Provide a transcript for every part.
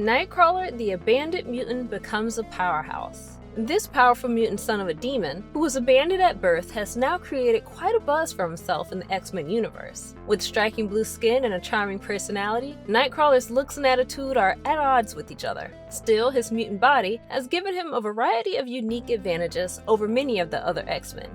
Nightcrawler, the abandoned mutant, becomes a powerhouse. This powerful mutant son of a demon, who was abandoned at birth, has now created quite a buzz for himself in the X-Men universe. With striking blue skin and a charming personality, Nightcrawler's looks and attitude are at odds with each other. Still, his mutant body has given him a variety of unique advantages over many of the other X-Men.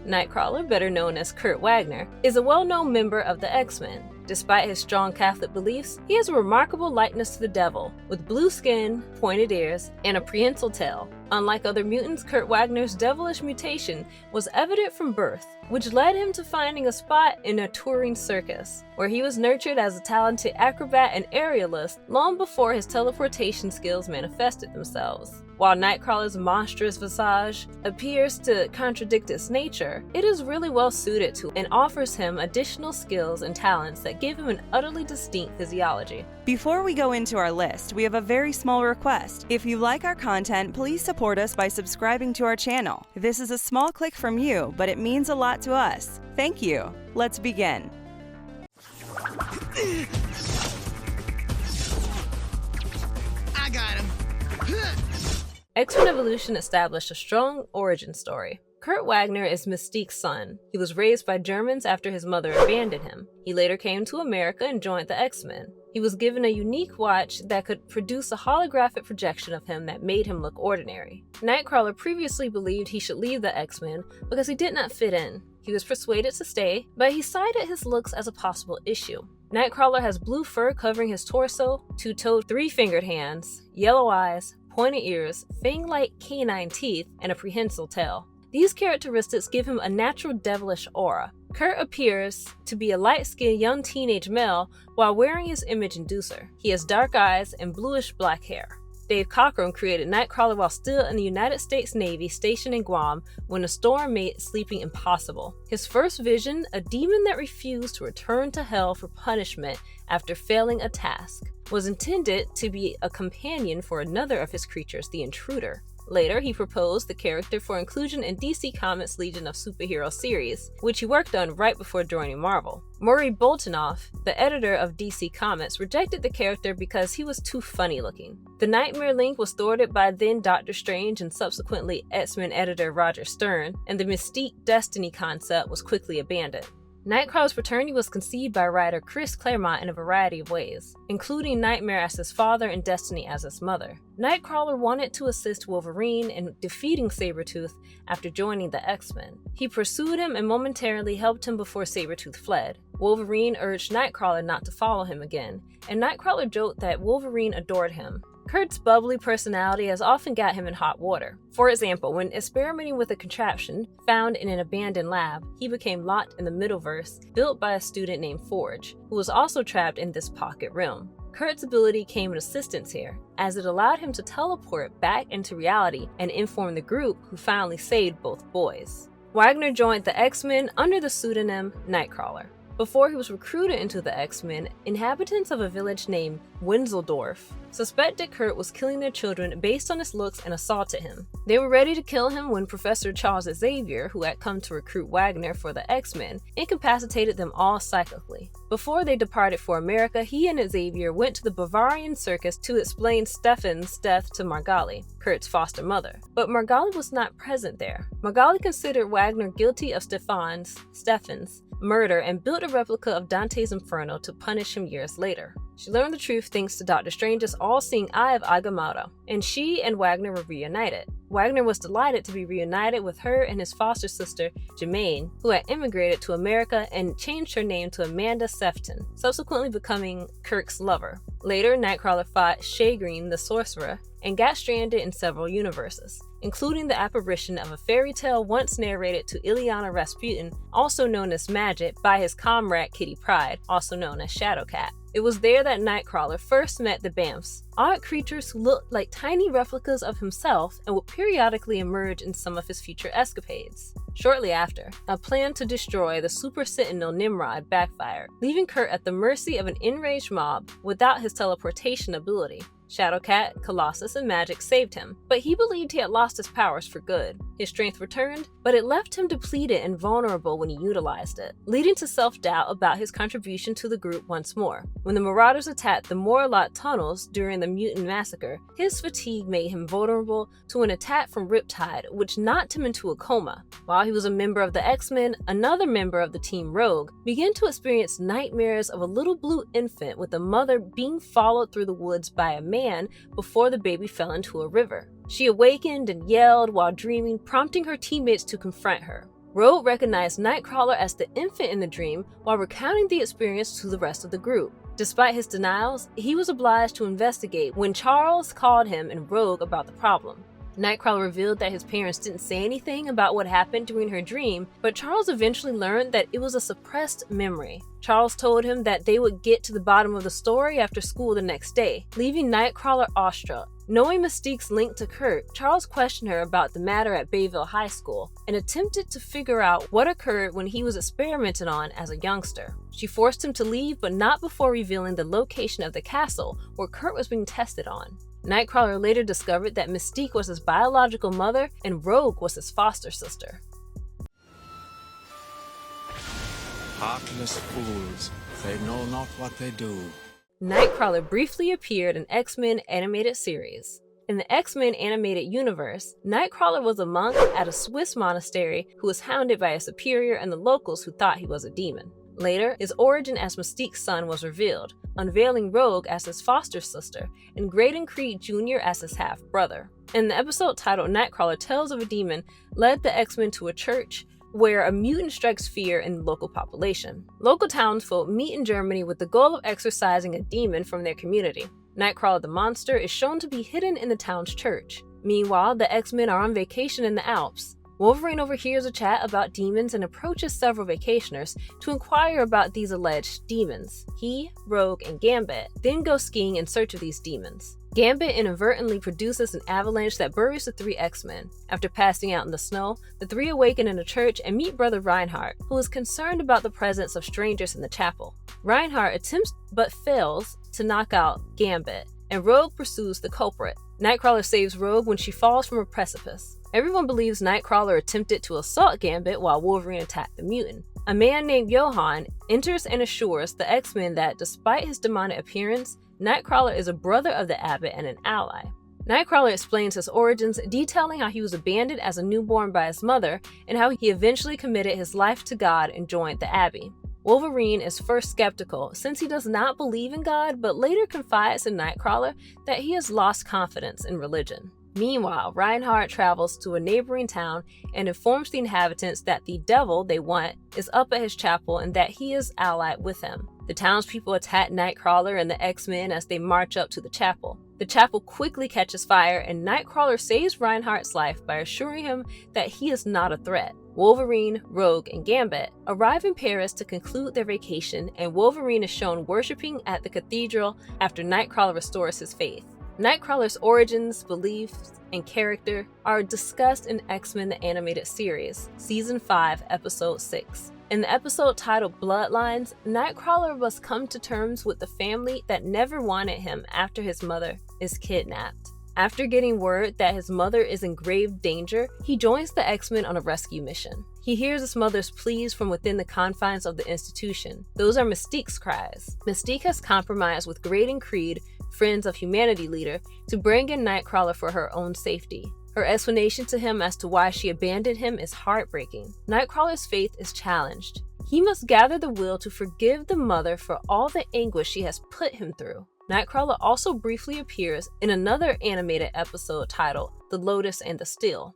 Nightcrawler, better known as Kurt Wagner, is a well-known member of the X-Men. Despite his strong Catholic beliefs, he has a remarkable likeness to the devil, with blue skin, pointed ears, and a prehensile tail. Unlike other mutants, Kurt Wagner's devilish mutation was evident from birth, which led him to finding a spot in a touring circus, where he was nurtured as a talented acrobat and aerialist long before his teleportation skills manifested themselves. While Nightcrawler's monstrous visage appears to contradict its nature, it is really well suited to and offers him additional skills and talents that give him an utterly distinct physiology. Before we go into our list, we have a very small request. If you like our content, please support us by subscribing to our channel. This is a small click from you, but it means a lot to us. Thank you. Let's begin. I got him. X-Men Evolution established a strong origin story. Kurt Wagner is Mystique's son. He was raised by Germans after his mother abandoned him. He later came to America and joined the X-Men. He was given a unique watch that could produce a holographic projection of him that made him look ordinary. Nightcrawler previously believed he should leave the X-Men because he did not fit in. He was persuaded to stay, but he cited his looks as a possible issue. Nightcrawler has blue fur covering his torso, two-toed, three-fingered hands, yellow eyes, pointed ears, fang-like canine teeth, and a prehensile tail. These characteristics give him a natural devilish aura. Kurt appears to be a light-skinned young teenage male while wearing his image inducer. He has dark eyes and bluish-black hair. Dave Cockrum created Nightcrawler while still in the United States Navy stationed in Guam when a storm made sleeping impossible. His first vision, a demon that refused to return to hell for punishment after failing a task, was intended to be a companion for another of his creatures, the Intruder. Later, he proposed the character for inclusion in DC Comics' Legion of Superhero series, which he worked on right before joining Marvel. Murray Boltinoff, the editor of DC Comics, rejected the character because he was too funny-looking. The Nightmare Link was thwarted by then Doctor Strange and subsequently X-Men editor Roger Stern, and the Mystique Destiny concept was quickly abandoned. Nightcrawler's paternity was conceived by writer Chris Claremont in a variety of ways, including Nightmare as his father and Destiny as his mother. Nightcrawler wanted to assist Wolverine in defeating Sabretooth after joining the X-Men. He pursued him and momentarily helped him before Sabretooth fled. Wolverine urged Nightcrawler not to follow him again, and Nightcrawler joked that Wolverine adored him. Kurt's bubbly personality has often got him in hot water. For example, when experimenting with a contraption found in an abandoned lab, he became locked in the Middleverse, built by a student named Forge, who was also trapped in this pocket realm. Kurt's ability came in assistance here, as it allowed him to teleport back into reality and inform the group who finally saved both boys. Wagner joined the X-Men under the pseudonym Nightcrawler. Before he was recruited into the X-Men, inhabitants of a village named Winseldorf suspected Kurt was killing their children based on his looks and assaulted him. They were ready to kill him when Professor Charles Xavier, who had come to recruit Wagner for the X-Men, incapacitated them all psychically. Before they departed for America, he and Xavier went to the Bavarian circus to explain Stefan's death to Margali, Kurt's foster mother. But Margali was not present there. Margali considered Wagner guilty of Stefan's murder and built a replica of Dante's Inferno to punish him years later. She learned the truth thanks to Dr. Strange's all-seeing eye of Agamotto, and she and Wagner were reunited. Wagner was delighted to be reunited with her and his foster sister, Germaine, who had immigrated to America and changed her name to Amanda Sefton, subsequently becoming Kirk's lover. Later, Nightcrawler fought Shagreen the Sorcerer and got stranded in several universes, including the apparition of a fairy tale once narrated to Ilyana Rasputin, also known as Magic, by his comrade Kitty Pryde, also known as Shadowcat. It was there that Nightcrawler first met the Bamfs, odd creatures who looked like tiny replicas of himself and would periodically emerge in some of his future escapades. Shortly after, a plan to destroy the Super Sentinel Nimrod backfired, leaving Kurt at the mercy of an enraged mob without his teleportation ability. Shadowcat, Colossus, and Magic saved him, but he believed he had lost his powers for good. His strength returned, but it left him depleted and vulnerable when he utilized it, leading to self-doubt about his contribution to the group once more. When the Marauders attacked the Morlot tunnels during the Mutant massacre, his fatigue made him vulnerable to an attack from Riptide, which knocked him into a coma. While he was a member of the X-Men, another member of the Team Rogue began to experience nightmares of a little blue infant with a mother being followed through the woods by a man before the baby fell into a river. She awakened and yelled while dreaming, prompting her teammates to confront her. Rogue recognized Nightcrawler as the infant in the dream while recounting the experience to the rest of the group. Despite his denials, he was obliged to investigate when Charles called him and Rogue about the problem. Nightcrawler revealed that his parents didn't say anything about what happened during her dream, but Charles eventually learned that it was a suppressed memory. Charles told him that they would get to the bottom of the story after school the next day, leaving Nightcrawler awestruck. Knowing Mystique's link to Kurt, Charles questioned her about the matter at Bayville High School and attempted to figure out what occurred when he was experimented on as a youngster. She forced him to leave, but not before revealing the location of the castle where Kurt was being tested on. Nightcrawler later discovered that Mystique was his biological mother and Rogue was his foster sister. Heartless fools, they know not what they do. Nightcrawler briefly appeared in X-Men animated series. In the X-Men animated universe, Nightcrawler was a monk at a Swiss monastery who was hounded by a superior and the locals who thought he was a demon. Later, his origin as Mystique's son was revealed, unveiling Rogue as his foster sister and Graydon Creed Jr. as his half-brother. In the episode titled Nightcrawler Tales of a Demon led the X-Men to a church where a mutant strikes fear in the local population. Local townsfolk meet in Germany with the goal of exorcising a demon from their community. Nightcrawler the monster is shown to be hidden in the town's church. Meanwhile, the X-Men are on vacation in the Alps. Wolverine overhears a chat about demons and approaches several vacationers to inquire about these alleged demons. He, Rogue, and Gambit then go skiing in search of these demons. Gambit inadvertently produces an avalanche that buries the three X-Men. After passing out in the snow, the three awaken in a church and meet Brother Reinhardt, who is concerned about the presence of strangers in the chapel. Reinhardt attempts but fails to knock out Gambit, and Rogue pursues the culprit. Nightcrawler saves Rogue when she falls from a precipice. Everyone believes Nightcrawler attempted to assault Gambit while Wolverine attacked the mutant. A man named Johann enters and assures the X-Men that despite his demonic appearance, Nightcrawler is a brother of the Abbot and an ally. Nightcrawler explains his origins, detailing how he was abandoned as a newborn by his mother and how he eventually committed his life to God and joined the Abbey. Wolverine is first skeptical since he does not believe in God, but later confides in Nightcrawler that he has lost confidence in religion. Meanwhile, Reinhardt travels to a neighboring town and informs the inhabitants that the devil they want is up at his chapel and that he is allied with him. The townspeople attack Nightcrawler and the X-Men as they march up to the chapel. The chapel quickly catches fire and Nightcrawler saves Reinhardt's life by assuring him that he is not a threat. Wolverine, Rogue, and Gambit arrive in Paris to conclude their vacation, and Wolverine is shown worshipping at the cathedral after Nightcrawler restores his faith. Nightcrawler's origins, beliefs, and character are discussed in X-Men the Animated Series, Season 5, Episode 6. In the episode titled Bloodlines, Nightcrawler must come to terms with the family that never wanted him after his mother is kidnapped. After getting word that his mother is in grave danger, he joins the X-Men on a rescue mission. He hears his mother's pleas from within the confines of the institution. Those are Mystique's cries. Mystique has compromised with Graydon Creed, Friends of Humanity leader, to bring in Nightcrawler for her own safety. Her explanation to him as to why she abandoned him is heartbreaking. Nightcrawler's faith is challenged. He must gather the will to forgive the mother for all the anguish she has put him through. Nightcrawler also briefly appears in another animated episode titled The Lotus and the Steel.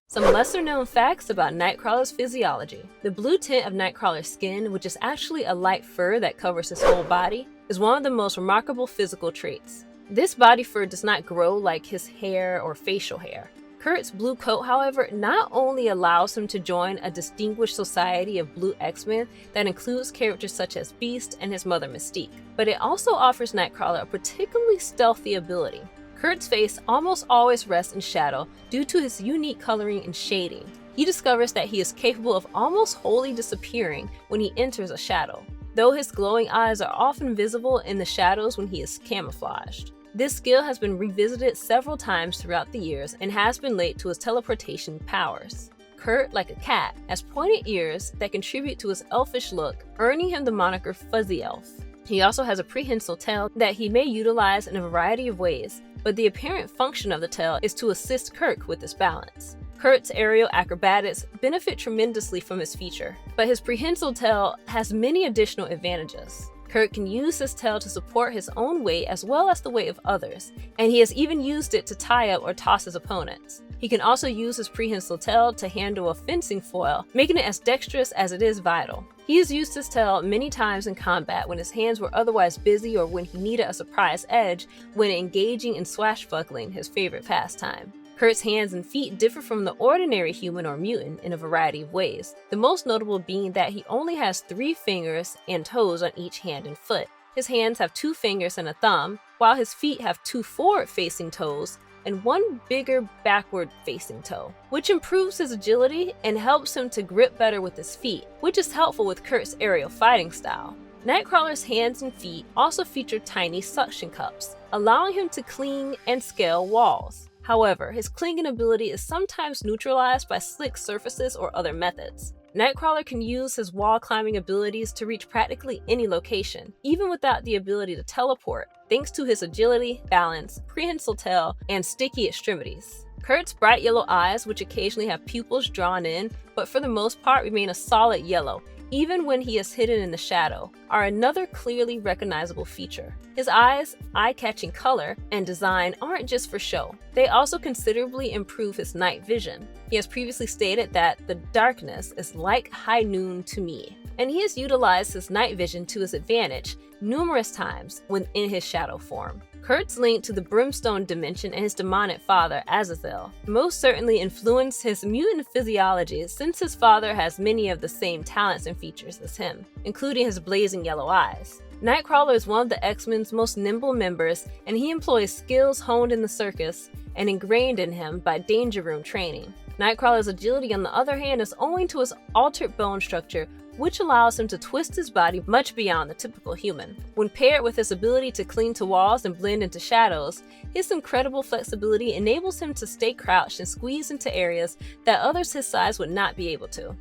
Some lesser-known facts about Nightcrawler's physiology. The blue tint of Nightcrawler's skin, which is actually a light fur that covers his whole body, is one of the most remarkable physical traits. This body fur does not grow like his hair or facial hair. Kurt's blue coat, however, not only allows him to join a distinguished society of blue X-Men that includes characters such as Beast and his mother Mystique, but it also offers Nightcrawler a particularly stealthy ability. Kurt's face almost always rests in shadow due to his unique coloring and shading. He discovers that he is capable of almost wholly disappearing when he enters a shadow. though his glowing eyes are often visible in the shadows when he is camouflaged. This skill has been revisited several times throughout the years and has been linked to his teleportation powers. Kurt, like a cat, has pointed ears that contribute to his elfish look, earning him the moniker Fuzzy Elf. He also has a prehensile tail that he may utilize in a variety of ways, but the apparent function of the tail is to assist Kurt with his balance. Kurt's aerial acrobatics benefit tremendously from his feature, but his prehensile tail has many additional advantages. Kurt can use his tail to support his own weight as well as the weight of others, and he has even used it to tie up or toss his opponents. He can also use his prehensile tail to handle a fencing foil, making it as dexterous as it is vital. He has used his tail many times in combat when his hands were otherwise busy or when he needed a surprise edge when engaging in swashbuckling, his favorite pastime. Kurt's hands and feet differ from the ordinary human or mutant in a variety of ways, the most notable being that he only has 3 fingers and toes on each hand and foot. His hands have 2 fingers and a thumb, while his feet have 2 forward-facing toes and 1 bigger backward-facing toe, which improves his agility and helps him to grip better with his feet, which is helpful with Kurt's aerial fighting style. Nightcrawler's hands and feet also feature tiny suction cups, allowing him to cling and scale walls. However, his clinging ability is sometimes neutralized by slick surfaces or other methods. Nightcrawler can use his wall climbing abilities to reach practically any location, even without the ability to teleport, thanks to his agility, balance, prehensile tail, and sticky extremities. Kurt's bright yellow eyes, which occasionally have pupils drawn in, but for the most part remain a solid yellow, even when he is hidden in the shadow, are another clearly recognizable feature. His eyes' eye-catching color and design aren't just for show. They also considerably improve his night vision. He has previously stated that the darkness is like high noon to me, and he has utilized his night vision to his advantage numerous times when in his shadow form. Kurt's link to the Brimstone dimension and his demonic father, Azazel, most certainly influenced his mutant physiology since his father has many of the same talents and features as him, including his blazing yellow eyes. Nightcrawler is one of the X-Men's most nimble members, and he employs skills honed in the circus and ingrained in him by Danger Room training. Nightcrawler's agility, on the other hand, is owing to his altered bone structure, which allows him to twist his body much beyond the typical human. When paired with his ability to cling to walls and blend into shadows, his incredible flexibility enables him to stay crouched and squeeze into areas that others his size would not be able to.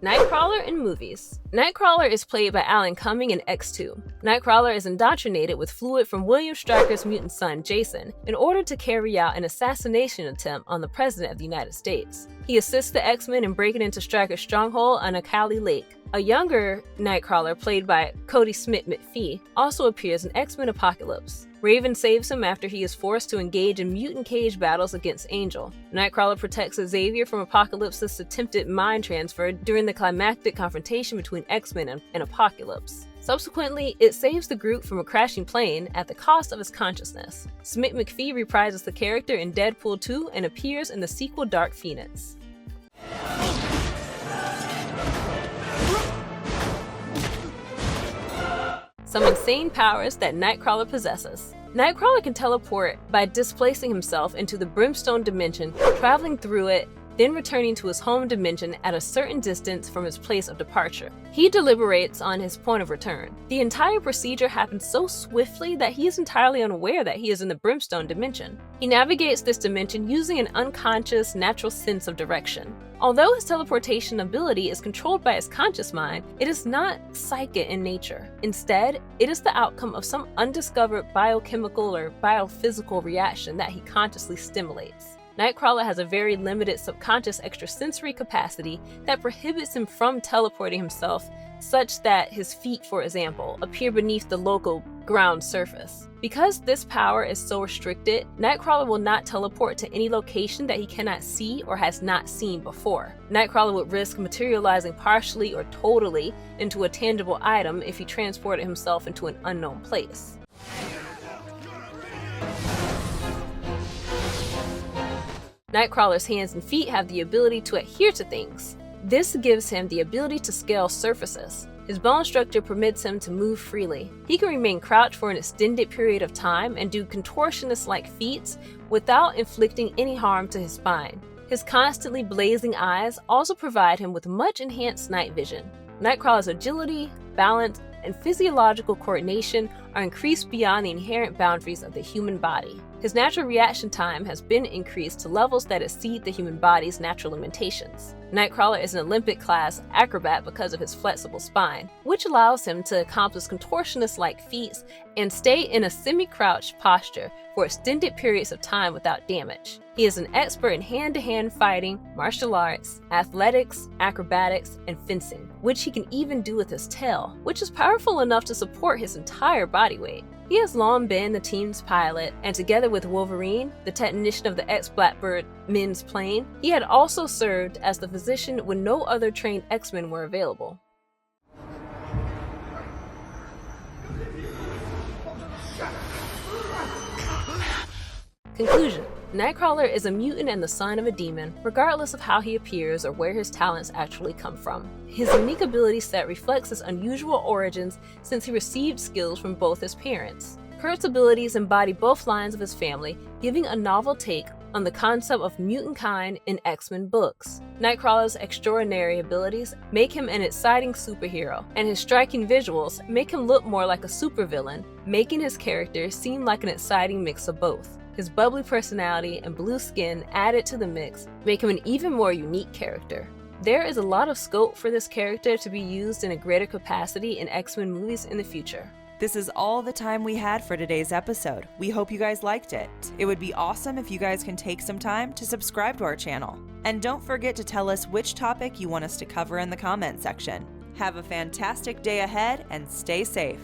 Nightcrawler in movies. Nightcrawler is played by Alan Cumming in X2. Nightcrawler is indoctrinated with fluid from William Stryker's mutant son, Jason, in order to carry out an assassination attempt on the President of the United States. He assists the X-Men in breaking into Stryker's stronghold on Akali Lake. A younger Nightcrawler, played by Cody Smith-McPhee, also appears in X-Men Apocalypse. Raven saves him after he is forced to engage in mutant cage battles against Angel. Nightcrawler protects Xavier from Apocalypse's attempted mind transfer during the climactic confrontation between X-Men and Apocalypse. Subsequently, it saves the group from a crashing plane at the cost of his consciousness. Smith-McPhee reprises the character in Deadpool 2 and appears in the sequel Dark Phoenix. Some insane powers that Nightcrawler possesses. Nightcrawler can teleport by displacing himself into the Brimstone dimension, traveling through it, then returning to his home dimension at a certain distance from his place of departure. He deliberates on his point of return. The entire procedure happens so swiftly that he is entirely unaware that he is in the Brimstone dimension. He navigates this dimension using an unconscious, natural sense of direction. Although his teleportation ability is controlled by his conscious mind, it is not psychic in nature. Instead, it is the outcome of some undiscovered biochemical or biophysical reaction that he consciously stimulates. Nightcrawler has a very limited subconscious extrasensory capacity that prohibits him from teleporting himself, such that his feet, for example, appear beneath the local ground surface. Because this power is so restricted, Nightcrawler will not teleport to any location that he cannot see or has not seen before. Nightcrawler would risk materializing partially or totally into a tangible item if he transported himself into an unknown place. Nightcrawler's hands and feet have the ability to adhere to things. This gives him the ability to scale surfaces. His bone structure permits him to move freely. He can remain crouched for an extended period of time and do contortionist-like feats without inflicting any harm to his spine. His constantly blazing eyes also provide him with much enhanced night vision. Nightcrawler's agility, balance, and physiological coordination are increased beyond the inherent boundaries of the human body. His natural reaction time has been increased to levels that exceed the human body's natural limitations. Nightcrawler is an Olympic-class acrobat because of his flexible spine, which allows him to accomplish contortionist-like feats and stay in a semi-crouched posture for extended periods of time without damage. He is an expert in hand-to-hand fighting, martial arts, athletics, acrobatics, and fencing, which he can even do with his tail, which is powerful enough to support his entire body weight. He has long been the team's pilot, and together with Wolverine, the technician of the ex-Blackbird men's plane, he had also served as the physician when no other trained X-Men were available. Conclusion. Nightcrawler is a mutant and the son of a demon, regardless of how he appears or where his talents actually come from. His unique ability set reflects his unusual origins since he received skills from both his parents. Kurt's abilities embody both lines of his family, giving a novel take on the concept of mutant kind in X-Men books. Nightcrawler's extraordinary abilities make him an exciting superhero, and his striking visuals make him look more like a supervillain, making his character seem like an exciting mix of both. His bubbly personality and blue skin added to the mix make him an even more unique character. There is a lot of scope for this character to be used in a greater capacity in X-Men movies in the future. This is all the time we had for today's episode. We hope you guys liked it. It would be awesome if you guys can take some time to subscribe to our channel. And don't forget to tell us which topic you want us to cover in the comment section. Have a fantastic day ahead and stay safe.